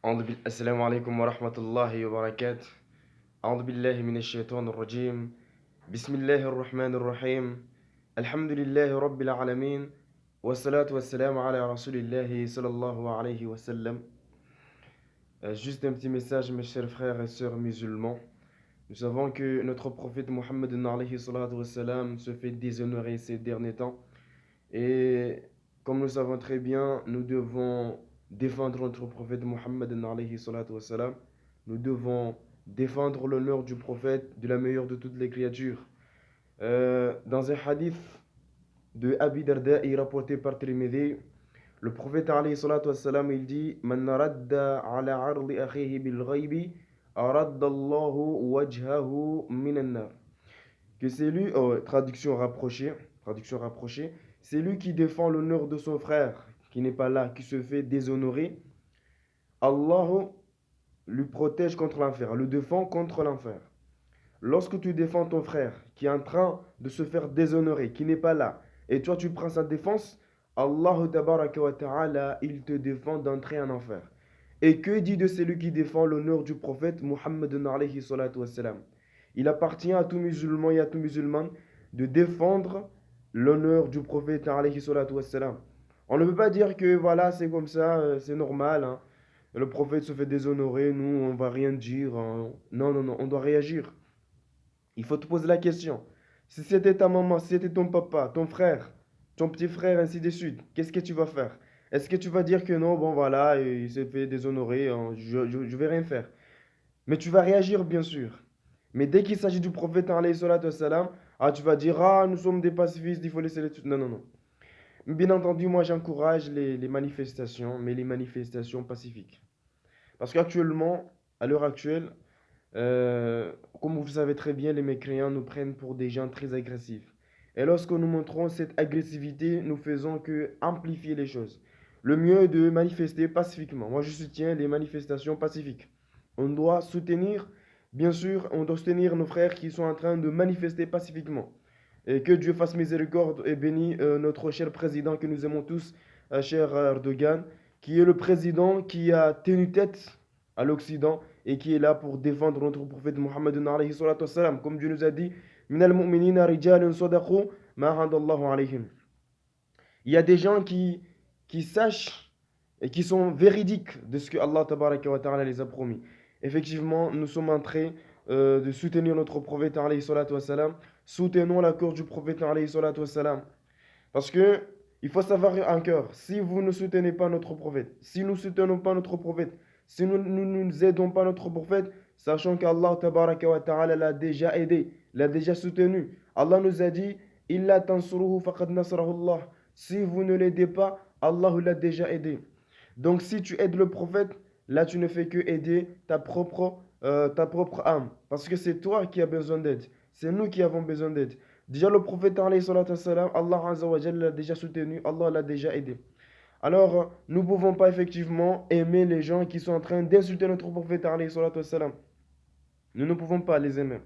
السلام عليكم ورحمة الله وبركاته. أعوذ بالله من الشيطان الرجيم. بسم الله الرحمن الرحيم. الحمد لله رب العالمين. والصلاة والسلام على رسول الله صلى الله عليه وسلم. Juste un petit message, mes chers frères et sœurs musulmans. Nous savons que notre prophète Mohammed alayhi salatu wassalam se fait déshonorer ces derniers temps. Et comme nous savons très bien, nous devons défendre notre prophète Mohammed alayhi salatu wassalam. Nous devons défendre l'honneur du prophète, de la meilleure de toutes les créatures. Dans un hadith de Abi Darda rapporté par Tirmidhi, le prophète alayhi salatu wassalam, il dit Man radda ala ardi akhihi bil ghaybi aradda Allahu wajhahu minan nar. Que c'est lui, traduction rapprochée, c'est lui qui défend l'honneur de son frère, qui n'est pas là, qui se fait déshonorer. Allah lui protège contre l'enfer, le défend contre l'enfer. Lorsque tu défends ton frère qui est en train de se faire déshonorer, qui n'est pas là, et toi tu prends sa défense, Allah tabaraka wa ta'ala, il te défend d'entrer en enfer. Et que dit de celui qui défend l'honneur du prophète Muhammad alayhi salatu wassalam? Il appartient à tout musulman et à tout musulman de défendre l'honneur du prophète alayhi salatu wassalam. On ne peut pas dire que voilà, c'est comme ça, c'est normal, hein. Le prophète se fait déshonorer, nous on va rien dire, hein. Non, on doit réagir. Il faut te poser la question. Si c'était ta maman, si c'était ton papa, ton frère, ton petit frère, ainsi de suite, qu'est-ce que tu vas faire? Est-ce que tu vas dire que non, bon voilà, il s'est fait déshonorer, hein, je vais rien faire? Mais tu vas réagir bien sûr. Mais dès qu'il s'agit du prophète alayhi salatu wassalam, tu vas dire, nous sommes des pacifistes, il faut laisser les... Non. Bien entendu, moi j'encourage les manifestations, mais les manifestations pacifiques. Parce qu'actuellement, à l'heure actuelle, comme vous savez très bien, les mécréants nous prennent pour des gens très agressifs. Et lorsque nous montrons cette agressivité, nous faisons que amplifier les choses. Le mieux est de manifester pacifiquement. Moi, je soutiens les manifestations pacifiques. On doit soutenir, bien sûr, on doit soutenir nos frères qui sont en train de manifester pacifiquement. Et que Dieu fasse miséricorde et bénisse notre cher président que nous aimons tous, cher Erdogan, qui est le président qui a tenu tête à l'Occident et qui est là pour défendre notre prophète Mohammed alayhi salatu wassalam. Comme Dieu nous a dit, Minal mu'minina rijalun sadaqu ma hadallahu alayhim. Il y a des gens qui sachent et qui sont véridiques de ce que Allah tabaraka wa ta'ala les a promis. Effectivement, nous sommes en train de soutenir notre prophète alayhi salatu wassalam. Soutenons la cause du prophète alayhi salatu wassalam. Parce que il faut savoir en cœur, si vous ne soutenez pas notre prophète, si nous ne soutenons pas notre prophète, si nous ne aidons pas notre prophète, sachant qu'Allah tabaraka wa ta'ala l'a déjà aidé, l'a déjà soutenu. Allah nous a dit, Illa tansuruhu faqad nasrahullah. Si vous ne l'aidez pas, Allah l'a déjà aidé. Donc si tu aides le prophète, là tu ne fais que aider ta propre âme. Parce que c'est toi qui as besoin d'aide. C'est nous qui avons besoin d'aide. Déjà le prophète alayhi salatu wassalam, Allah azza wa jalla l'a déjà soutenu, Allah l'a déjà aidé. Alors, nous ne pouvons pas effectivement aimer les gens qui sont en train d'insulter notre prophète alayhi salatu wassalam. Nous ne pouvons pas les aimer.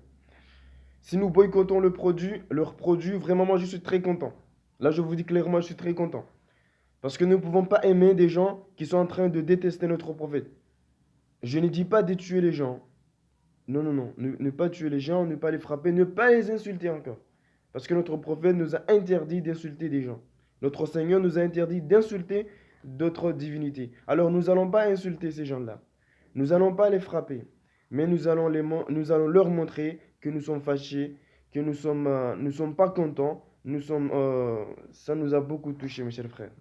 Si nous boycottons leur produit, vraiment moi je suis très content. Là je vous dis clairement, je suis très content. Parce que nous ne pouvons pas aimer des gens qui sont en train de détester notre prophète. Je ne dis pas de tuer les gens. Non. Ne pas tuer les gens, ne pas les frapper, ne pas les insulter encore. Parce que notre prophète nous a interdit d'insulter des gens. Notre Seigneur nous a interdit d'insulter d'autres divinités. Alors nous n'allons pas insulter ces gens-là. Nous n'allons pas les frapper. Mais nous allons leur montrer que nous sommes fâchés, que nous sommes pas contents. Ça nous a beaucoup touchés, mes chers frères.